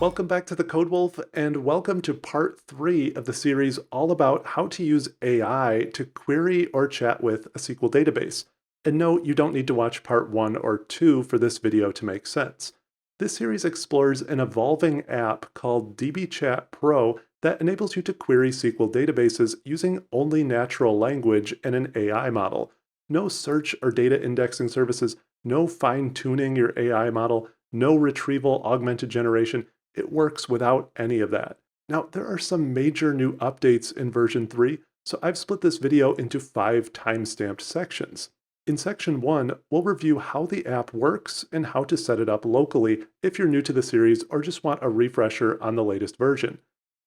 Welcome back to the Code Wolf, and welcome to part 3 of the series all about how to use AI to query or chat with a SQL database. And no, you don't need to watch part 1 or 2 for this video to make sense. This series explores an evolving app called DBChat Pro that enables you to query SQL databases using only natural language and an AI model. No search or data indexing services, no fine-tuning your AI model, no retrieval augmented generation. It works without any of that. Now, there are some major new updates in version 3, so I've split this video into 5 time-stamped sections. In section 1, we'll review how the app works and how to set it up locally if you're new to the series or just want a refresher on the latest version.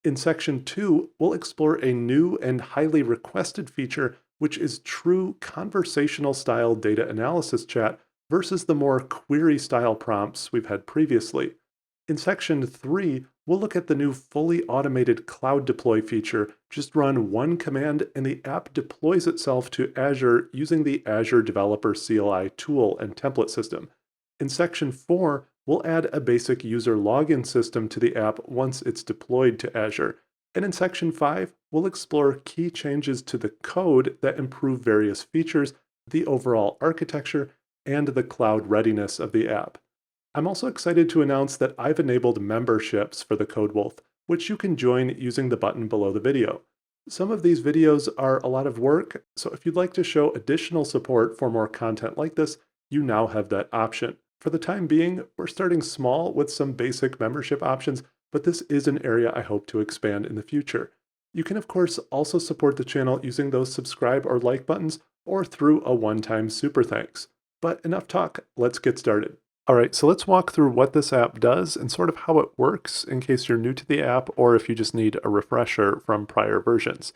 In section 2, we'll explore a new and highly requested feature, which is true conversational style data analysis chat versus the more query style prompts we've had previously. In section 3, we'll look at the new fully automated cloud deploy feature. Just run one command and the app deploys itself to Azure using the Azure Developer CLI tool and template system. In section 4, we'll add a basic user login system to the app once it's deployed to Azure. And in section 5, we'll explore key changes to the code that improve various features, the overall architecture, and the cloud readiness of the app. I'm also excited to announce that I've enabled memberships for the Code Wolf, which you can join using the button below the video. Some of these videos are a lot of work, so if you'd like to show additional support for more content like this, you now have that option. For the time being, we're starting small with some basic membership options, but this is an area I hope to expand in the future. You can of course also support the channel using those subscribe or like buttons or through a one-time super thanks. But enough talk, let's get started. All right, so let's walk through what this app does and sort of how it works in case you're new to the app or if you just need a refresher from prior versions.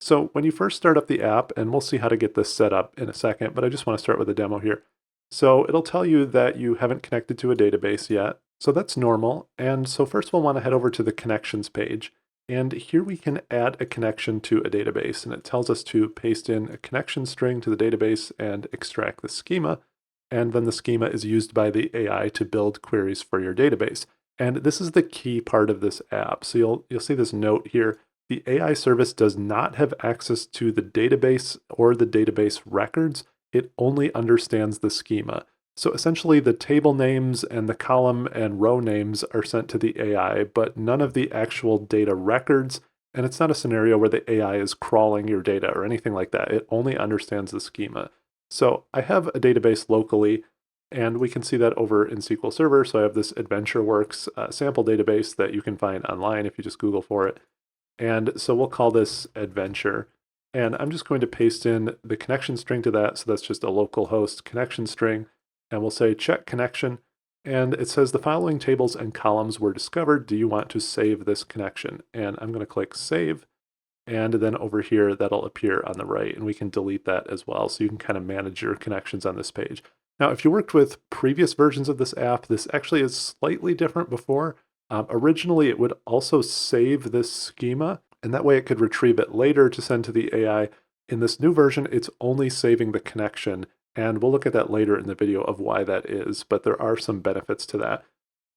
So when you first start up the app, and we'll see how to get this set up in a second, but I just want to start with a demo here. So it'll tell you that you haven't connected to a database yet. So that's normal. And so first we'll want to head over to the connections page. And here we can add a connection to a database. And it tells us to paste in a connection string to the database and extract the schema. And then the schema is used by the AI to build queries for your database. And this is the key part of this app. So you'll see this note here. The AI service does not have access to the database or the database records. It only understands the schema. So essentially the table names and the column and row names are sent to the AI, but none of the actual data records. And it's not a scenario where the AI is crawling your data or anything like that. It only understands the schema. So I have a database locally, and we can see that over in SQL Server. So I have this AdventureWorks sample database that you can find online if you just Google for it. And so we'll call this Adventure. And I'm just going to paste in the connection string to that. So that's just a localhost connection string. And we'll say check connection. And it says the following tables and columns were discovered. Do you want to save this connection? And I'm going to click save. And then over here, that'll appear on the right, and we can delete that as well. So you can kind of manage your connections on this page. Now, if you worked with previous versions of this app, this actually is slightly different before. Originally, it would also save this schema, and that way it could retrieve it later to send to the AI. In this new version, it's only saving the connection, and we'll look at that later in the video of why that is, but there are some benefits to that.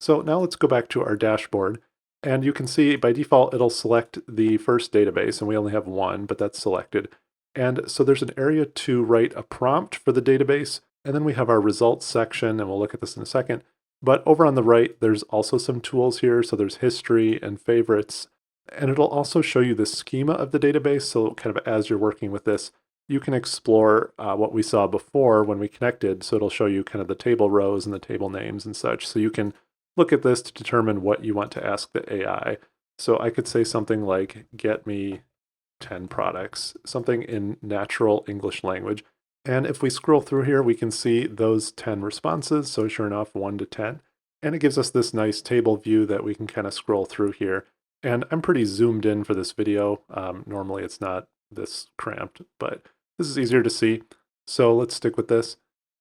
So now let's go back to our dashboard. And you can see by default, it'll select the first database, and we only have one, but that's selected. And so there's an area to write a prompt for the database, and then we have our results section, and we'll look at this in a second. But over on the right, there's also some tools here. So there's history and favorites, and it'll also show you the schema of the database. So kind of as you're working with this, you can explore what we saw before when we connected. So it'll show you kind of the table rows and the table names and such. So you can look at this to determine what you want to ask the AI. So I could say something like, get me 10 products, something in natural English language. And if we scroll through here, we can see those 10 responses. So sure enough, 1 to 10. And it gives us this nice table view that we can kind of scroll through here. And I'm pretty zoomed in for this video. Normally it's not this cramped, but this is easier to see. So let's stick with this.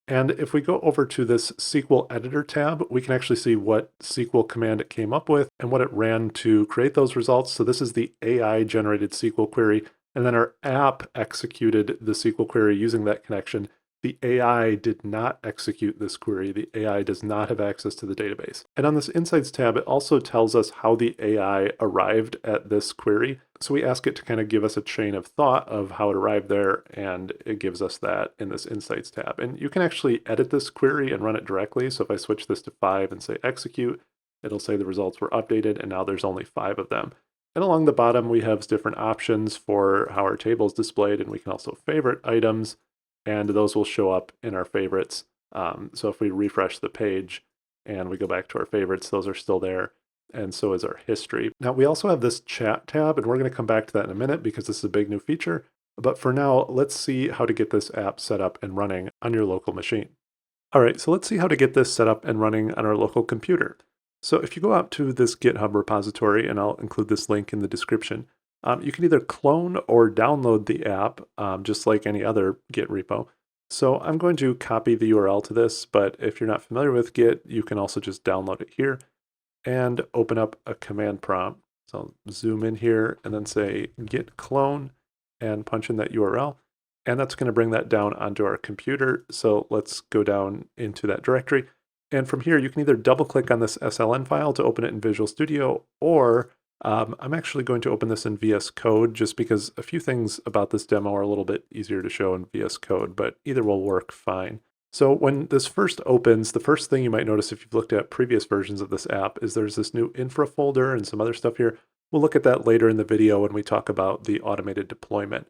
And if we go over to this SQL Editor tab, we can actually see what SQL command it came up with and what it ran to create those results. So this is the AI-generated SQL query, and then our app executed the SQL query using that connection. the AI did not execute this query. The AI does not have access to the database. And on this Insights tab, it also tells us how the AI arrived at this query. So we ask it to kind of give us a chain of thought of how it arrived there, and it gives us that in this Insights tab. And you can actually edit this query and run it directly. So if I switch this to 5 and say execute, it'll say the results were updated, and now there's only 5 of them. And along the bottom, we have different options for how our table is displayed, and we can also favorite items, and those will show up in our favorites. So if we refresh the page and we go back to our favorites, those are still there, and so is our history. Now, we also have this chat tab, and we're going to come back to that in a minute because this is a big new feature. But for now, let's see how to get this app set up and running on your local machine. All right, so let's see how to get this set up and running on our local computer. So if you go out to this GitHub repository, and I'll include this link in the description, you can either clone or download the app, just like any other Git repo. So I'm going to copy the URL to this, but if you're not familiar with Git, you can also just download it here and open up a command prompt. So I'll zoom in here and then say git clone and punch in that URL. And that's going to bring that down onto our computer. So let's go down into that directory. And from here, you can either double click on this SLN file to open it in Visual Studio, or I'm actually going to open this in VS Code just because a few things about this demo are a little bit easier to show in VS Code, but either will work fine. So when this first opens, the first thing you might notice if you've looked at previous versions of this app is there's this new infra folder and some other stuff here. We'll look at that later in the video when we talk about the automated deployment.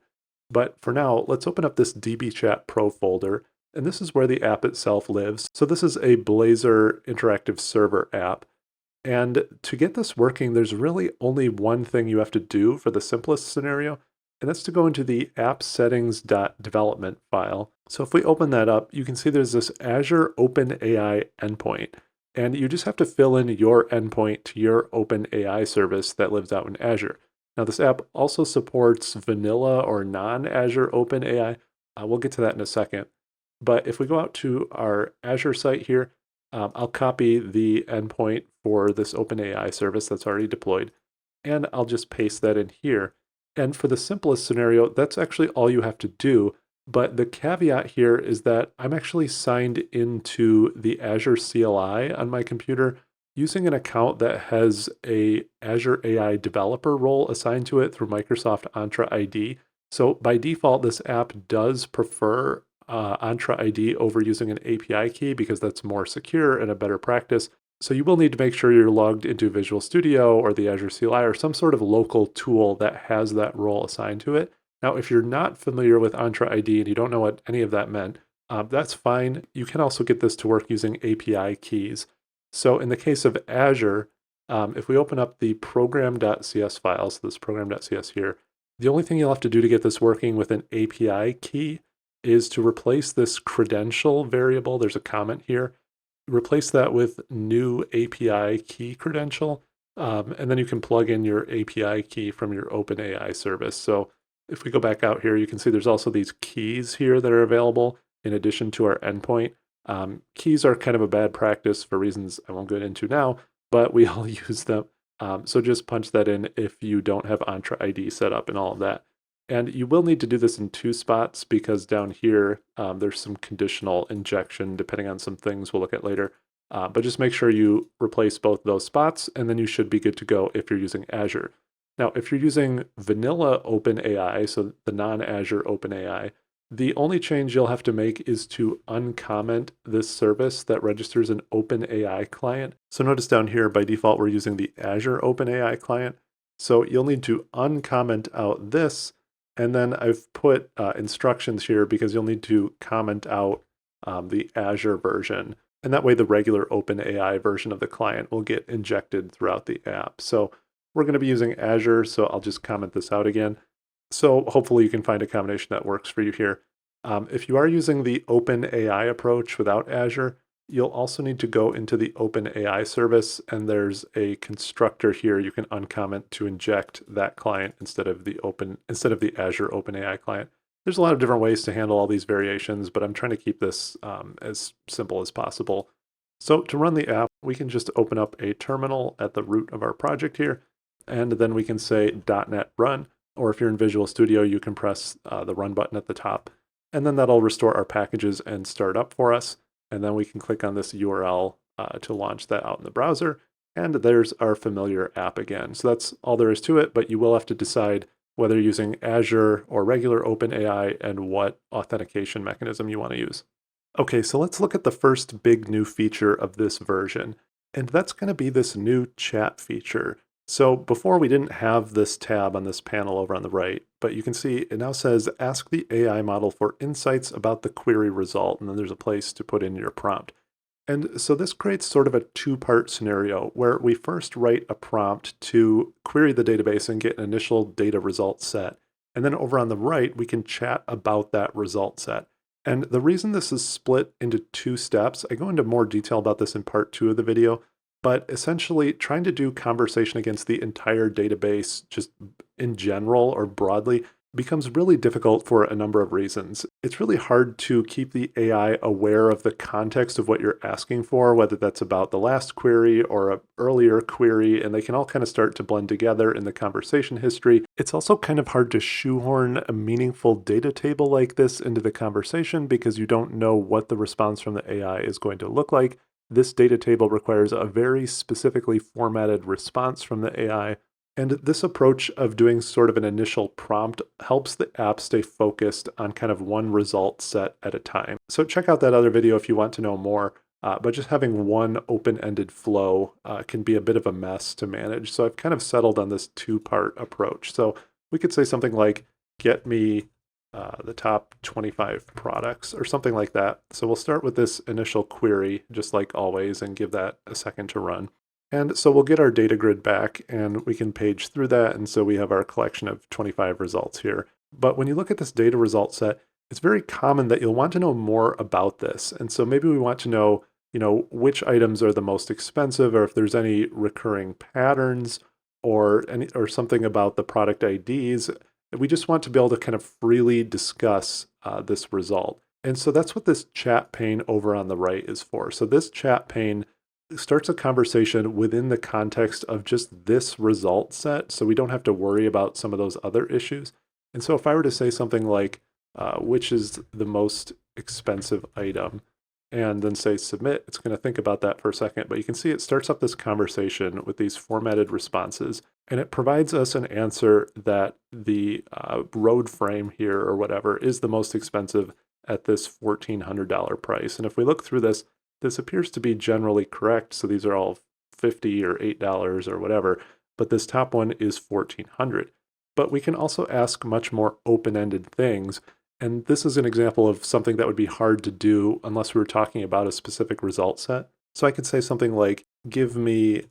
But for now, let's open up this dbchat pro folder. And this is where the app itself lives. So this is a Blazor interactive server app. And to get this working, there's really only one thing you have to do for the simplest scenario, and that's to go into the app settings.development file. So if we open that up, you can see there's this Azure OpenAI endpoint. And you just have to fill in your endpoint to your OpenAI service that lives out in Azure. Now this app also supports vanilla or non-Azure OpenAI. We'll get to that in a second. But if we go out to our Azure site here, I'll copy the endpoint for this OpenAI service that's already deployed, and I'll just paste that in here. And for the simplest scenario, that's actually all you have to do. But the caveat here is that I'm actually signed into the Azure CLI on my computer using an account that has a Azure AI developer role assigned to it through Microsoft Entra ID. So by default, this app does prefer Entra ID over using an API key because that's more secure and a better practice. So you will need to make sure you're logged into Visual Studio or the Azure CLI or some sort of local tool that has that role assigned to it. Now, if you're not familiar with Entra ID and you don't know what any of that meant, that's fine. You can also get this to work using API keys. So in the case of Azure, if we open up the program.cs file, so this program.cs here, the only thing you'll have to do to get this working with an API key is to replace this credential variable. There's a comment here. Replace that with new API key credential, and then you can plug in your API key from your OpenAI service. So if we go back out here, you can see there's also these keys here that are available in addition to our endpoint. Keys are kind of a bad practice for reasons I won't get into now, but we all use them. So just punch that in if you don't have Entra ID set up and all of that. And you will need to do this in 2 spots because down here, there's some conditional injection depending on some things we'll look at later. But just make sure you replace both those spots, and then you should be good to go if you're using Azure. Now, if you're using vanilla OpenAI, so the non-Azure OpenAI, the only change you'll have to make is to uncomment this service that registers an OpenAI client. So notice down here, by default, we're using the Azure OpenAI client. So you'll need to uncomment out this. And then I've put instructions here because you'll need to comment out the Azure version. And that way the regular OpenAI version of the client will get injected throughout the app. So we're going to be using Azure, so I'll just comment this out again. So hopefully you can find a combination that works for you here. If you are using the OpenAI approach without Azure, you'll also need to go into the OpenAI service, and there's a constructor here you can uncomment to inject that client instead of the Azure OpenAI client. There's a lot of different ways to handle all these variations, but I'm trying to keep this as simple as possible. So to run the app, we can just open up a terminal at the root of our project here, and then we can say .NET run, or if you're in Visual Studio, you can press the run button at the top. and then that'll restore our packages and start up for us. And then we can click on this URL to launch that out in the browser. And there's our familiar app again. So that's all there is to it, but you will have to decide whether you're using Azure or regular OpenAI and what authentication mechanism you want to use. Okay, so let's look at the first big new feature of this version, and that's going to be this new chat feature. So before we didn't have this tab on this panel over on the right, but you can see it now says ask the AI model for insights about the query result, and then there's a place to put in your prompt. And so this creates sort of a two-part scenario where we first write a prompt to query the database and get an initial data result set. And then over on the right, we can chat about that result set. And the reason this is split into two steps, I go into more detail about this in part 2 of the video, but essentially trying to do conversation against the entire database just in general or broadly becomes really difficult for a number of reasons. It's really hard to keep the AI aware of the context of what you're asking for, whether that's about the last query or an earlier query, and they can all kind of start to blend together in the conversation history. It's also kind of hard to shoehorn a meaningful data table like this into the conversation because you don't know what the response from the AI is going to look like. This data table requires a very specifically formatted response from the AI. And this approach of doing sort of an initial prompt helps the app stay focused on kind of one result set at a time. So check out that other video if you want to know more, but just having one open-ended flow can be a bit of a mess to manage. So I've kind of settled on this two-part approach. So we could say something like, get me the top 25 products or something like that. So we'll start with this initial query, just like always, and give that a second to run. And so we'll get our data grid back and we can page through that. And so we have our collection of 25 results here. But when you look at this data result set, it's very common that you'll want to know more about this. And so maybe we want to know, which items are the most expensive, or if there's any recurring patterns or something about the product IDs. We just want to be able to kind of freely discuss this result. And so that's what this chat pane over on the right is for. So this chat pane starts a conversation within the context of just this result set, so we don't have to worry about some of those other issues. And so if I were to say something like, which is the most expensive item, and then say submit, it's going to think about that for a second, but you can see it starts up this conversation with these formatted responses, and it provides us an answer that the road frame here or whatever is the most expensive at this $1,400 price. And if we look through this, this appears to be generally correct. So these are all $50 or $8 or whatever, but this top one is $1,400. But we can also ask much more open-ended things. And this is an example of something that would be hard to do unless we were talking about a specific result set. So I could say something like, give me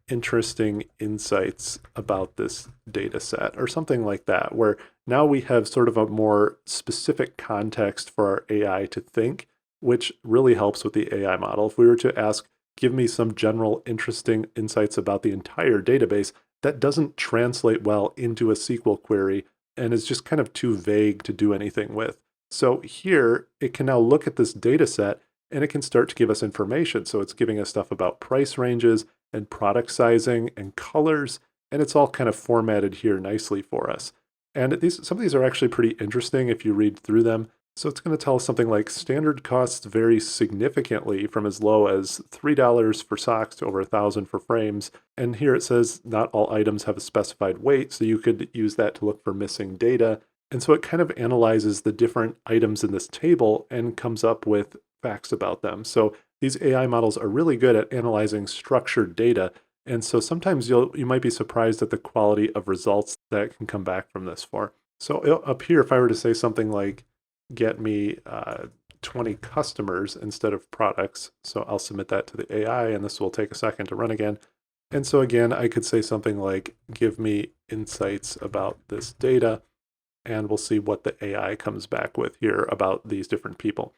interesting insights about this data set or something like that, where now we have sort of a more specific context for our AI to think, which really helps with the AI model. If we were to ask, give me some general interesting insights about the entire database, that doesn't translate well into a SQL query and is just kind of too vague to do anything with. So here, it can now look at this data set and it can start to give us information. So it's giving us stuff about price ranges and product sizing and colors, and it's all kind of formatted here nicely for us. And some of these are actually pretty interesting if you read through them. So it's going to tell us something like standard costs vary significantly from as low as $3 for socks to over $1,000 for frames. And here it says not all items have a specified weight, so you could use that to look for missing data. And so it kind of analyzes the different items in this table and comes up with facts about them. So these AI models are really good at analyzing structured data. And so sometimes you might be surprised at the quality of results that can come back from this for. So up here, if I were to say something like, get me 20 customers instead of products. So I'll submit that to the AI, and this will take a second to run again. And so again, I could say something like, give me insights about this data, and we'll see what the AI comes back with here about these different people.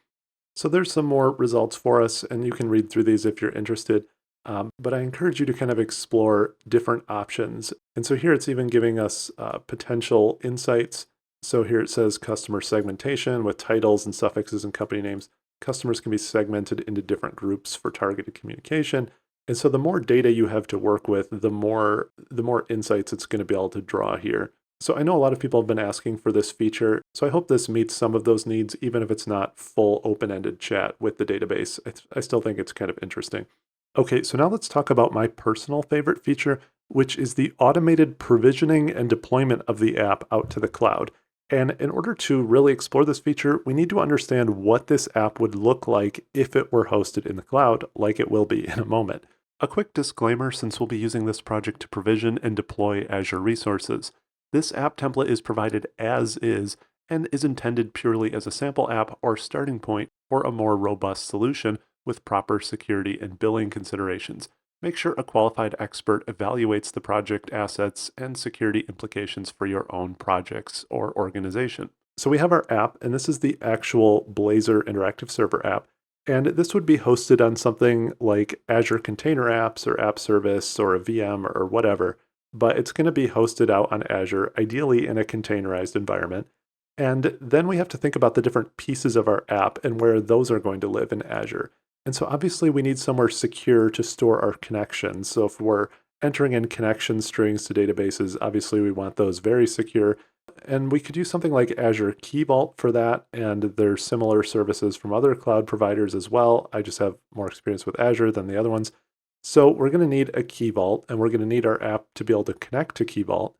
So there's some more results for us, and you can read through these if you're interested. But I encourage you to kind of explore different options. And so here it's even giving us potential insights. So here it says customer segmentation with titles and suffixes and company names. Customers can be segmented into different groups for targeted communication. And so the more data you have to work with, the more insights it's going to be able to draw here. So I know a lot of people have been asking for this feature, so I hope this meets some of those needs, even if it's not full open-ended chat with the database. I still think it's kind of interesting. Okay, so now let's talk about my personal favorite feature, which is the automated provisioning and deployment of the app out to the cloud. And in order to really explore this feature, we need to understand what this app would look like if it were hosted in the cloud, like it will be in a moment. A quick disclaimer, since we'll be using this project to provision and deploy Azure resources. This app template is provided as is and is intended purely as a sample app or starting point for a more robust solution with proper security and billing considerations. Make sure a qualified expert evaluates the project assets and security implications for your own projects or organization. So we have our app, and this is the actual Blazor interactive server app. And this would be hosted on something like Azure Container Apps or App Service or a VM or whatever, but it's going to be hosted out on Azure, ideally in a containerized environment. And then we have to think about the different pieces of our app and where those are going to live in Azure. And so obviously we need somewhere secure to store our connections. So if we're entering in connection strings to databases, obviously we want those very secure. And we could use something like Azure Key Vault for that. And there's similar services from other cloud providers as well. I just have more experience with Azure than the other ones. So we're going to need a Key Vault, and we're going to need our app to be able to connect to Key Vault.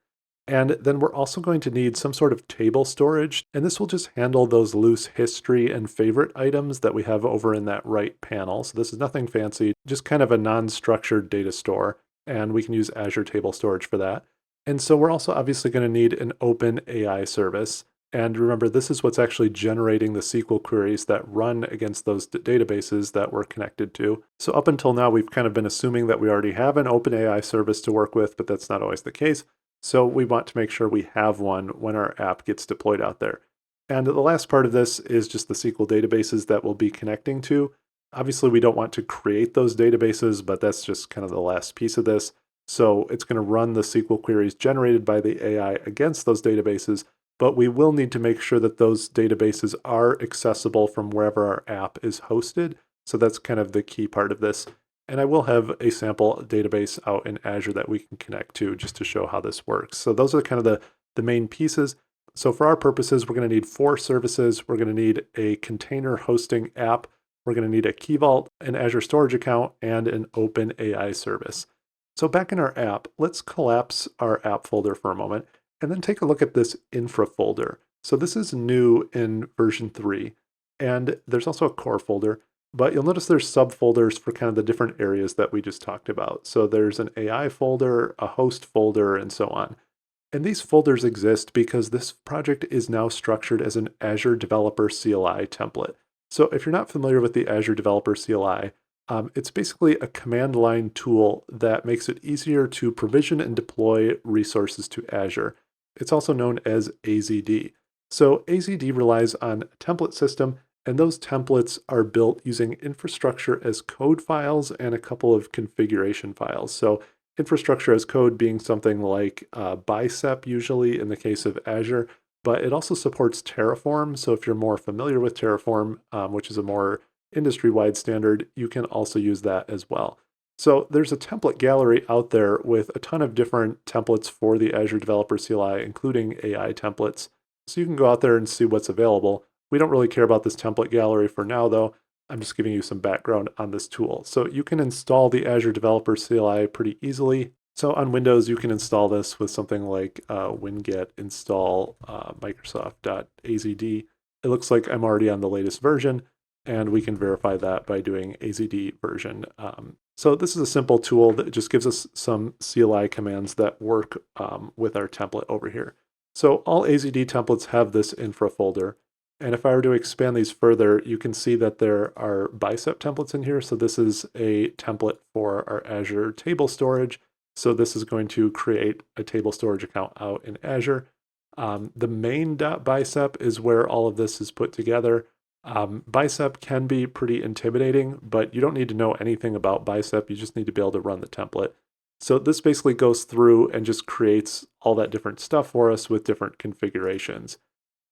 And then we're also going to need some sort of table storage, and this will just handle those loose history and favorite items that we have over in that right panel. So this is nothing fancy, just kind of a non-structured data store, and we can use Azure Table Storage for that. And so we're also obviously going to need an open AI service. And remember, this is what's actually generating the SQL queries that run against those databases that we're connected to. So up until now, we've kind of been assuming that we already have an OpenAI service to work with, but that's not always the case. So we want to make sure we have one when our app gets deployed out there. And the last part of this is just the SQL databases that we'll be connecting to. Obviously, we don't want to create those databases, but that's just kind of the last piece of this. So it's going to run the SQL queries generated by the AI against those databases, but we will need to make sure that those databases are accessible from wherever our app is hosted. So that's kind of the key part of this. And I will have a sample database out in Azure that we can connect to just to show how this works. So those are kind of the main pieces. So for our purposes, we're going to need 4 services. We're going to need a container hosting app. We're going to need a Key Vault, an Azure storage account, and an open AI service. So back in our app, let's collapse our app folder for a moment and then take a look at this infra folder. So this is new in version 3, and there's also a core folder, but you'll notice there's subfolders for kind of the different areas that we just talked about. So there's an AI folder, a host folder, and so on. And these folders exist because this project is now structured as an Azure Developer CLI template. So if you're not familiar with the Azure Developer CLI, it's basically a command line tool that makes it easier to provision and deploy resources to Azure. It's also known as AZD. So AZD relies on a template system, and those templates are built using infrastructure as code files and a couple of configuration files. So infrastructure as code being something like Bicep usually in the case of Azure, but it also supports Terraform. So if you're more familiar with Terraform, which is a more industry-wide standard, you can also use that as well. So there's a template gallery out there with a ton of different templates for the Azure Developer CLI, including AI templates. So you can go out there and see what's available. We don't really care about this template gallery for now, though. I'm just giving you some background on this tool. So you can install the Azure Developer CLI pretty easily. So on Windows, you can install this with something like winget install Microsoft.Azd. It looks like I'm already on the latest version, and we can verify that by doing AZD version. So this is a simple tool that just gives us some CLI commands that work with our template over here. So all AZD templates have this infra folder. And if I were to expand these further, you can see that there are Bicep templates in here. So this is a template for our Azure table storage. So this is going to create a table storage account out in Azure. The main.bicep is where all of this is put together. Bicep can be pretty intimidating, but you don't need to know anything about Bicep. You just need to be able to run the template. So this basically goes through and just creates all that different stuff for us with different configurations.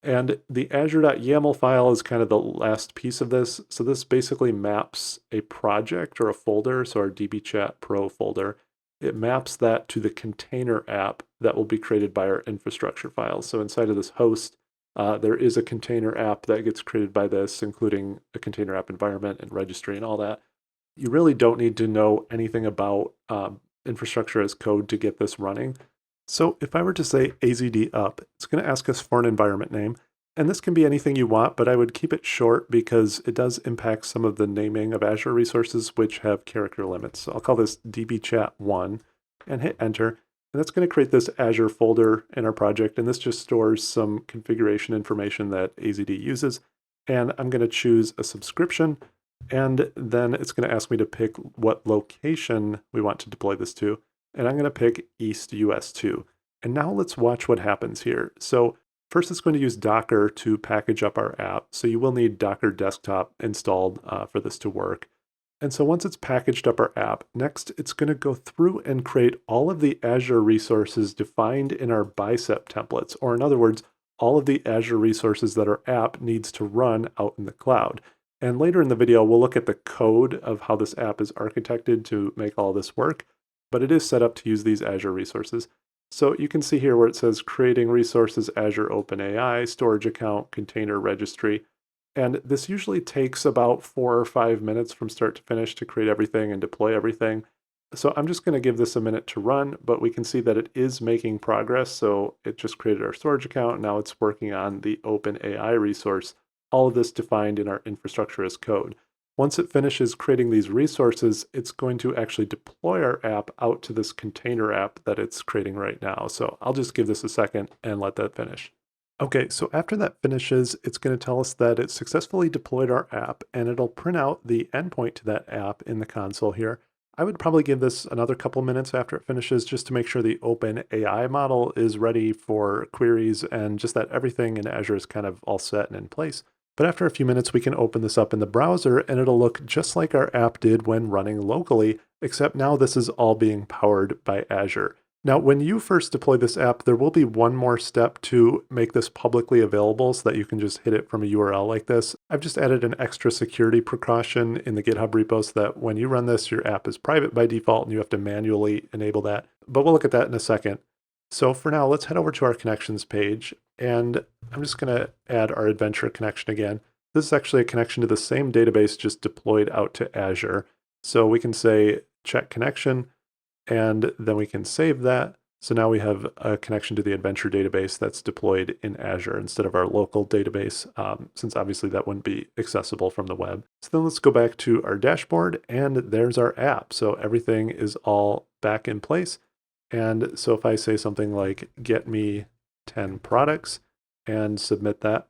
And the azure.yaml file is kind of the last piece of this. So this basically maps a project or a folder, so our dbchat pro folder, it maps that to the container app that will be created by our infrastructure files. So inside of this host, there is a container app that gets created by this, including a container app environment and registry and all that. You really don't need to know anything about infrastructure as code to get this running. So if I were to say AZD up, it's going to ask us for an environment name. And this can be anything you want, but I would keep it short because it does impact some of the naming of Azure resources, which have character limits. So I'll call this dbchat1 and hit enter. And that's going to create this Azure folder in our project. And this just stores some configuration information that AZD uses. And I'm going to choose a subscription. And then it's going to ask me to pick what location we want to deploy this to. And I'm going to pick East US 2. And now let's watch what happens here. So first, it's going to use Docker to package up our app. So you will need Docker Desktop installed for this to work. And so once it's packaged up our app, next it's going to go through and create all of the Azure resources defined in our bicep templates, or in other words, all of the Azure resources that our app needs to run out in the cloud. And later in the video, we'll look at the code of how this app is architected to make all this work, but it is set up to use these Azure resources. So you can see here where it says creating resources, Azure OpenAI, storage account, container registry. And this usually takes about 4 or 5 minutes from start to finish to create everything and deploy everything. So I'm just going to give this a minute to run, but we can see that it is making progress. So it just created our storage account. Now it's working on the OpenAI resource, all of this defined in our infrastructure as code. Once it finishes creating these resources, it's going to actually deploy our app out to this container app that it's creating right now. So I'll just give this a second and let that finish. Okay, so after that finishes, it's going to tell us that it successfully deployed our app, and it'll print out the endpoint to that app in the console here. I would probably give this another couple minutes after it finishes just to make sure the OpenAI model is ready for queries and just that everything in Azure is kind of all set and in place. But after a few minutes, we can open this up in the browser and it'll look just like our app did when running locally, except now this is all being powered by Azure. Now, when you first deploy this app, there will be one more step to make this publicly available so that you can just hit it from a URL like this. I've just added an extra security precaution in the GitHub repo so that when you run this, your app is private by default and you have to manually enable that. But we'll look at that in a second. So for now, let's head over to our connections page. And I'm just going to add our adventure connection again. This is actually a connection to the same database just deployed out to Azure. So we can say check connection, and then we can save that. So now we have a connection to the adventure database that's deployed in Azure instead of our local database, since obviously that wouldn't be accessible from the web. So then let's go back to our dashboard, and there's our app. So everything is all back in place. And so if I say something like get me 10 products and submit that,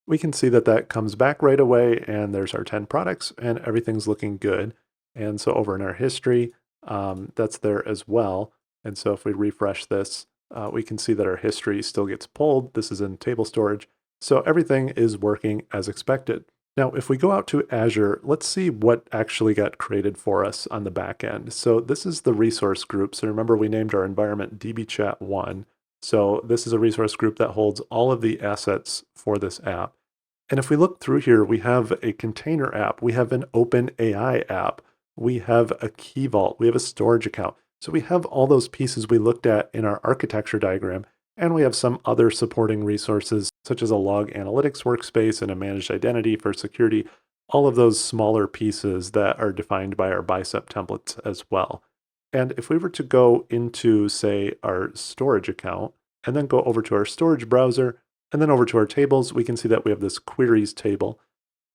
we can see that that comes back right away, and there's our 10 products and everything's looking good. And so over in our history, that's there as well. And so if we refresh this, we can see that our history still gets pulled. This is in table storage. So everything is working as expected. Now, if we go out to Azure, let's see what actually got created for us on the back end. So this is the resource group. So remember, we named our environment dbchat1. So this is a resource group that holds all of the assets for this app. And if we look through here, we have a container app, we have an OpenAI app, we have a key vault, we have a storage account. So we have all those pieces we looked at in our architecture diagram, and we have some other supporting resources, such as a log analytics workspace and a managed identity for security, all of those smaller pieces that are defined by our bicep templates as well. And if we were to go into, say, our storage account, and then go over to our storage browser, and then over to our tables, we can see that we have this queries table.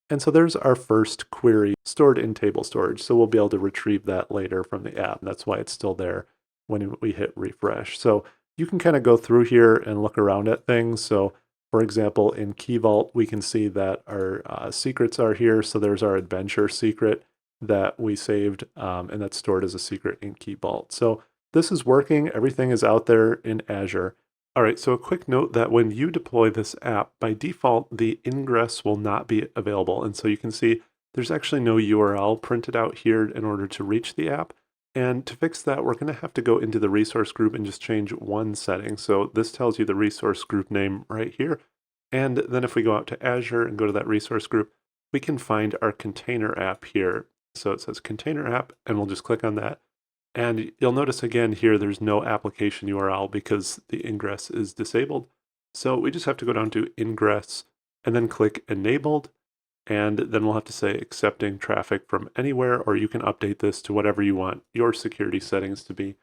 And so there's our first query stored in table storage. So we'll be able to retrieve that later from the app. That's why it's still there when we hit refresh. So you can kind of go through here and look around at things. So for example, in Key Vault, we can see that our secrets are here. So there's our adventure secret that we saved, and that's stored as a secret in Key Vault. So this is working. Everything is out there in Azure. All right, so a quick note that when you deploy this app, by default, the ingress will not be available. And so you can see there's actually no URL printed out here in order to reach the app. And to fix that, we're going to have to go into the resource group and just change one setting. So this tells you the resource group name right here. And then if we go out to Azure and go to that resource group, we can find our container app here. So it says container app, and we'll just click on that. And you'll notice again here, there's no application URL because the ingress is disabled. So we just have to go down to ingress and then click enabled. And then we'll have to say accepting traffic from anywhere, or you can update this to whatever you want your security settings to be.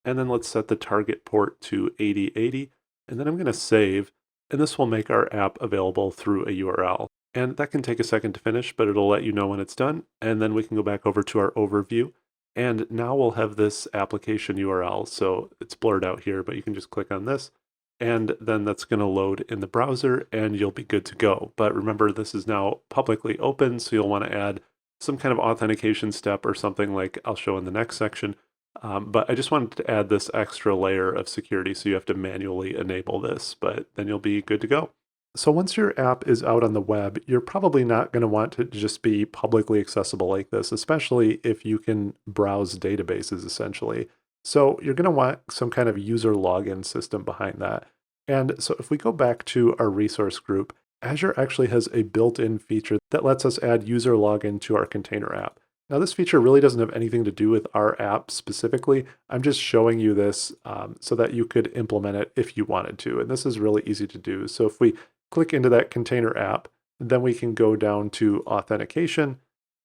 And then let's set the target port to 8080. And then I'm going to save, and this will make our app available through a URL. And that can take a second to finish, but it'll let you know when it's done. And then we can go back over to our overview. And now we'll have this application URL. So it's blurred out here, but you can just click on this. And then that's going to load in the browser and you'll be good to go. But remember, this is now publicly open, so you'll want to add some kind of authentication step or something like I'll show in the next section. But I just wanted to add this extra layer of security, so you have to manually enable this, but then you'll be good to go. So once your app is out on the web, you're probably not going to want to just be publicly accessible like this, especially if you can browse databases essentially. So you're going to want some kind of user login system behind that. And so if we go back to our resource group, Azure actually has a built-in feature that lets us add user login to our container app. Now, this feature really doesn't have anything to do with our app specifically. I'm just showing you this so that you could implement it if you wanted to. And this is really easy to do. So if we click into that container app, then we can go down to authentication,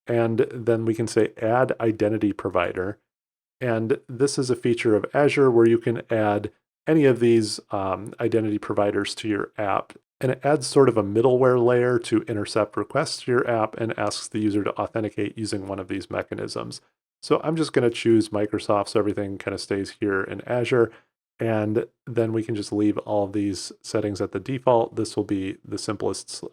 and then we can say add identity provider. And this is a feature of Azure where you can add any of these identity providers to your app. And it adds sort of a middleware layer to intercept requests to your app and asks the user to authenticate using one of these mechanisms. So I'm just going to choose Microsoft so everything kind of stays here in Azure. And then we can just leave all of these settings at the default. This will be the simplest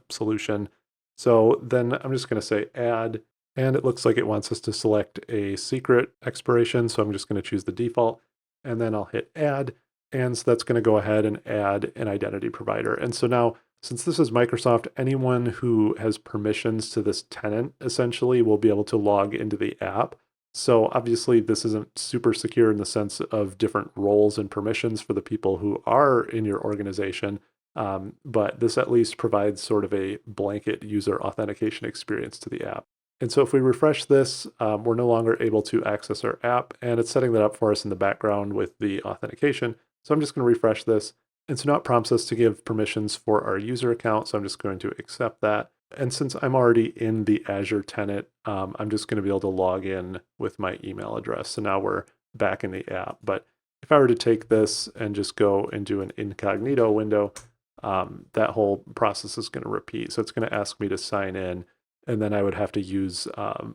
solution. So then I'm just going to say add, and it looks like it wants us to select a secret expiration. So I'm just going to choose the default, and then I'll hit add. And so that's going to go ahead and add an identity provider. And so now, since this is Microsoft, anyone who has permissions to this tenant essentially will be able to log into the app. So obviously this isn't super secure in the sense of different roles and permissions for the people who are in your organization. But this at least provides sort of a blanket user authentication experience to the app. And so if we refresh this, we're no longer able to access our app, and it's setting that up for us in the background with the authentication. So I'm just going to refresh this. And so now it prompts us to give permissions for our user account. So I'm just going to accept that. And since I'm already in the Azure tenant, I'm just going to be able to log in with my email address. So now we're back in the app. But if I were to take this and just go into an incognito window, that whole process is going to repeat. So it's going to ask me to sign in, and then I would have to use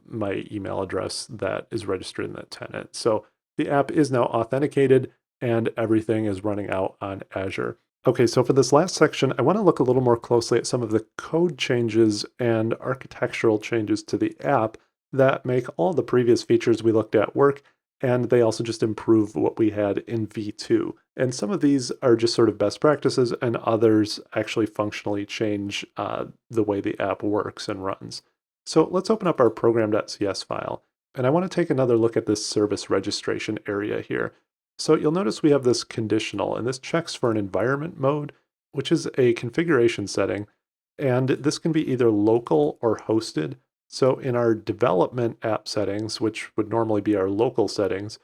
my email address that is registered in that tenant. So the app is now authenticated and everything is running out on Azure. Okay, so for this last section, I want to look a little more closely at some of the code changes and architectural changes to the app that make all the previous features we looked at work, and they also just improve what we had in V2. And some of these are just sort of best practices, and others actually functionally change the way the app works and runs. So let's open up our program.cs file, and I want to take another look at this service registration area here. So you'll notice we have this conditional, and this checks for an environment mode, which is a configuration setting, and this can be either local or hosted. So in our development app settings, which would normally be our local settings,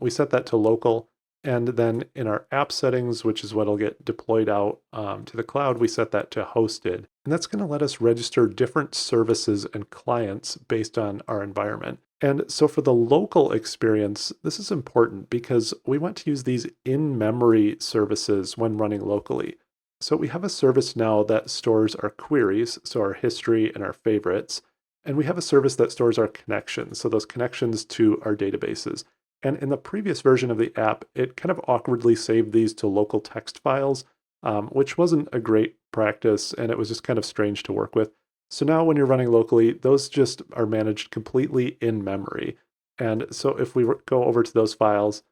we set that to local. And then in our app settings, which is what'll get deployed out to the cloud, we set that to hosted. And that's going to let us register different services and clients based on our environment. And so for the local experience, this is important because we want to use these in-memory services when running locally. So we have a service now that stores our queries, so our history and our favorites. And we have a service that stores our connections, so those connections to our databases. And in the previous version of the app, it kind of awkwardly saved these to local text files, which wasn't a great practice, and it was just kind of strange to work with. So now when you're running locally, those just are managed completely in memory. And so if we go over to those files,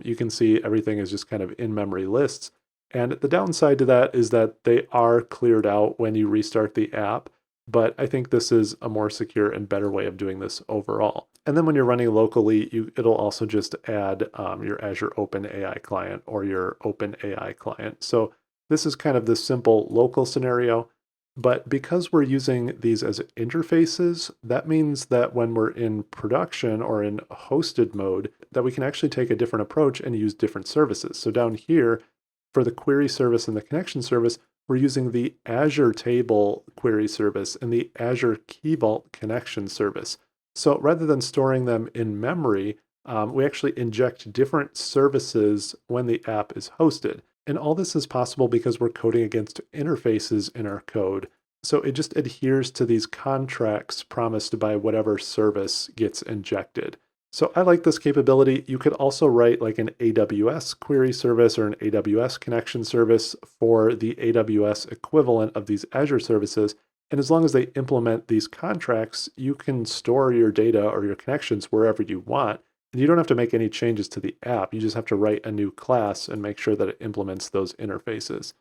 you can see everything is just kind of in-memory lists. And the downside to that is that they are cleared out when you restart the app. But I think this is a more secure and better way of doing this overall. And then when you're running locally, it'll also just add your Azure OpenAI client or your OpenAI client. So this is kind of the simple local scenario. But because we're using these as interfaces, that means that when we're in production or in hosted mode, that we can actually take a different approach and use different services. So down here, for the query service and the connection service, we're using the Azure Table query service and the Azure Key Vault connection service. So rather than storing them in memory, we actually inject different services when the app is hosted. And all this is possible because we're coding against interfaces in our code. So it just adheres to these contracts promised by whatever service gets injected. So I like this capability. You could also write like an AWS query service or an AWS connection service for the AWS equivalent of these Azure services. And as long as they implement these contracts, you can store your data or your connections wherever you want. And you don't have to make any changes to the app. You just have to write a new class and make sure that it implements those interfaces.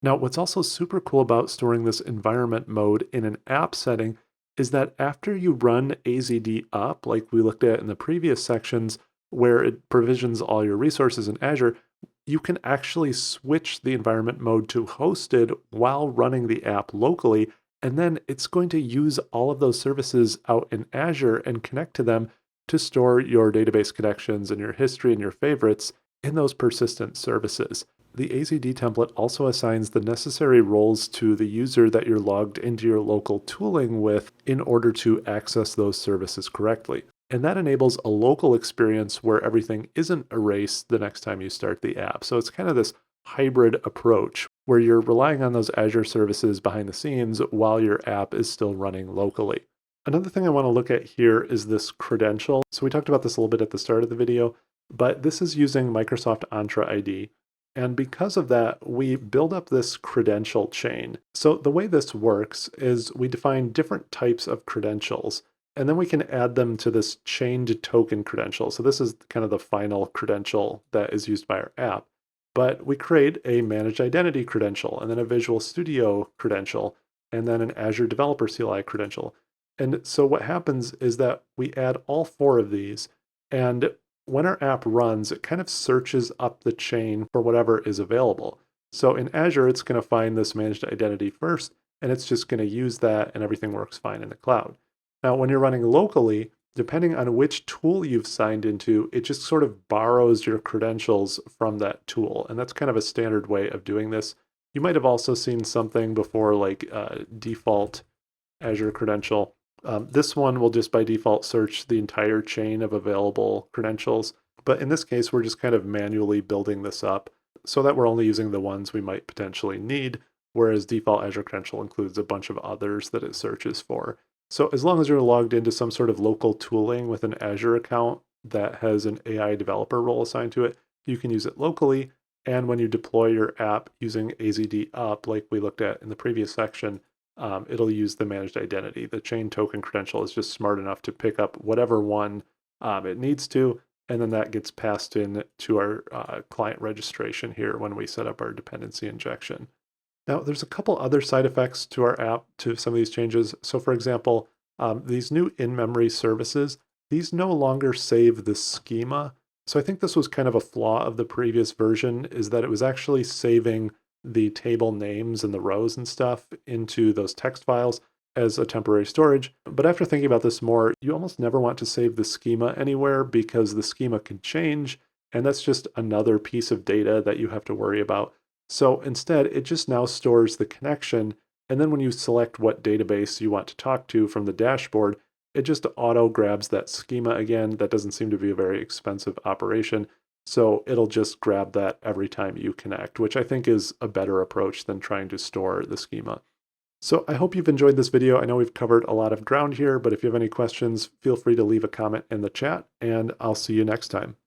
Now, what's also super cool about storing this environment mode in an app setting is that after you run AZD up, like we looked at in the previous sections, where it provisions all your resources in Azure, you can actually switch the environment mode to hosted while running the app locally. And then it's going to use all of those services out in Azure and connect to them to store your database connections and your history and your favorites in those persistent services. The AZD template also assigns the necessary roles to the user that you're logged into your local tooling with in order to access those services correctly. And that enables a local experience where everything isn't erased the next time you start the app. So it's kind of this hybrid approach where you're relying on those Azure services behind the scenes while your app is still running locally. Another thing I want to look at here is this credential. So we talked about this a little bit at the start of the video, but this is using Microsoft Entra ID. And because of that, we build up this credential chain. So the way this works is we define different types of credentials, and then we can add them to this chained token credential. So this is kind of the final credential that is used by our app. But we create a managed identity credential, and then a Visual Studio credential, and then an Azure Developer CLI credential. And so what happens is that we add all four of these, and when our app runs, it kind of searches up the chain for whatever is available. So in Azure, it's going to find this managed identity first, and it's just going to use that, and everything works fine in the cloud. Now, when you're running locally, depending on which tool you've signed into, it just sort of borrows your credentials from that tool. And that's kind of a standard way of doing this. You might have also seen something before like default Azure credential. This one will just by default search the entire chain of available credentials. But in this case, we're just kind of manually building this up so that we're only using the ones we might potentially need, whereas default Azure credential includes a bunch of others that it searches for. So as long as you're logged into some sort of local tooling with an Azure account that has an AI developer role assigned to it, you can use it locally. And when you deploy your app using AZD up, like we looked at in the previous section, it'll use the managed identity. The chain token credential is just smart enough to pick up whatever one it needs to, and then that gets passed in to our client registration here when we set up our dependency injection. Now, there's a couple other side effects to our app to some of these changes. So for example, these new in-memory services, these no longer save the schema. So I think this was kind of a flaw of the previous version, is that it was actually saving the table names and the rows and stuff into those text files as a temporary storage. But after thinking about this more, you almost never want to save the schema anywhere because the schema can change, and that's just another piece of data that you have to worry about. So instead, it just now stores the connection, and then when you select what database you want to talk to from the dashboard, it just auto grabs that schema again. That doesn't seem to be a very expensive operation. So it'll just grab that every time you connect, which I think is a better approach than trying to store the schema. So I hope you've enjoyed this video. I know we've covered a lot of ground here, but if you have any questions, feel free to leave a comment in the chat, and I'll see you next time.